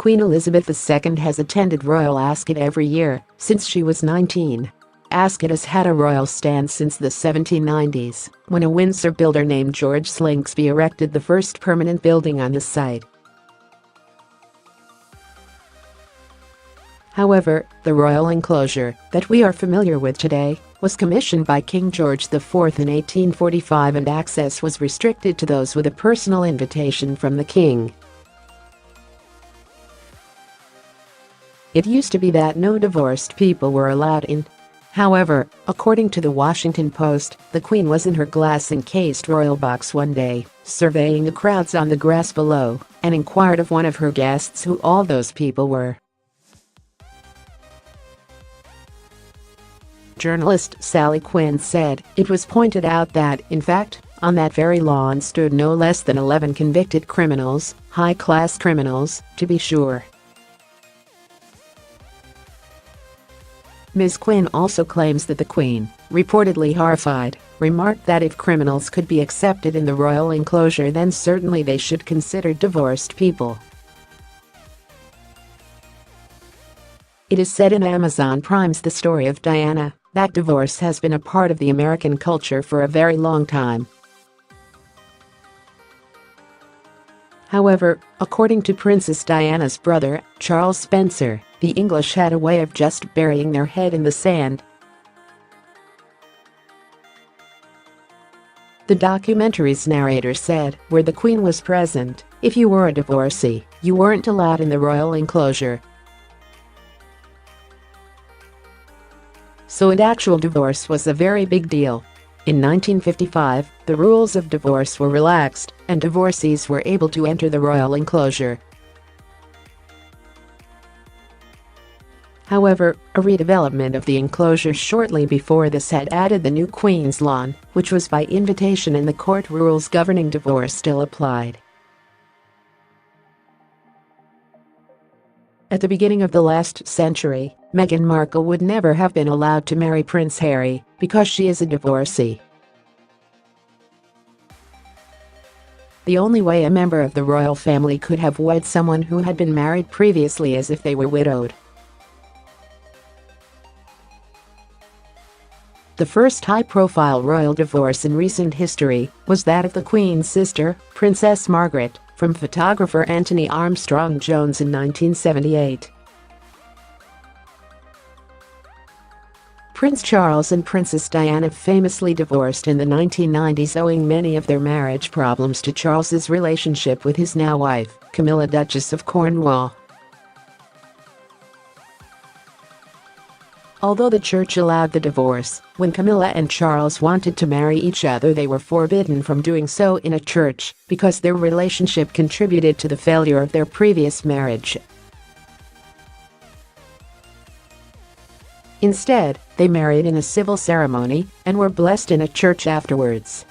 Queen Elizabeth II has attended Royal Ascot every year since she was 19. Ascot has had a royal stand since the 1790s, when a Windsor builder named George Slingsby erected the first permanent building on the site. However, the royal enclosure that we are familiar with today was commissioned by King George IV in 1845, and access was restricted to those with a personal invitation from the king. It used to be that no divorced people were allowed in. However, according to the Washington Post, the Queen was in her glass-encased royal box one day, surveying the crowds on the grass below, and inquired of one of her guests who all those people were. Journalist Sally Quinn said, "It was pointed out that, in fact, on that very lawn stood no less than 11 convicted criminals, high-class criminals, to be sure." Ms. Quinn also claims that the Queen, reportedly horrified, remarked that if criminals could be accepted in the royal enclosure, then certainly they should consider divorced people. It is said in Amazon Prime's The Story of Diana that divorce has been a part of the American culture for a very long time. However, according to Princess Diana's brother, Charles Spencer, the English had a way of just burying their head in the sand. The documentary's narrator said, "Where the Queen was present, if you were a divorcee, you weren't allowed in the royal enclosure." So an actual divorce was a very big deal. In 1955, the rules of divorce were relaxed, and divorcees were able to enter the royal enclosure. However, a redevelopment of the enclosure shortly before this had added the new Queen's Lawn, which was by invitation, and the court rules governing divorce still applied. At the beginning of the last century, Meghan Markle would never have been allowed to marry Prince Harry because she is a divorcee. The only way a member of the royal family could have wed someone who had been married previously is if they were widowed. The first high-profile royal divorce in recent history was that of the Queen's sister, Princess Margaret, from photographer Anthony Armstrong Jones in 1978. Prince Charles and Princess Diana famously divorced in the 1990s, owing many of their marriage problems to Charles's relationship with his now wife, Camilla, Duchess of Cornwall. Although the church allowed the divorce, when Camilla and Charles wanted to marry each other, they were forbidden from doing so in a church because their relationship contributed to the failure of their previous marriage. Instead, they married in a civil ceremony and were blessed in a church afterwards.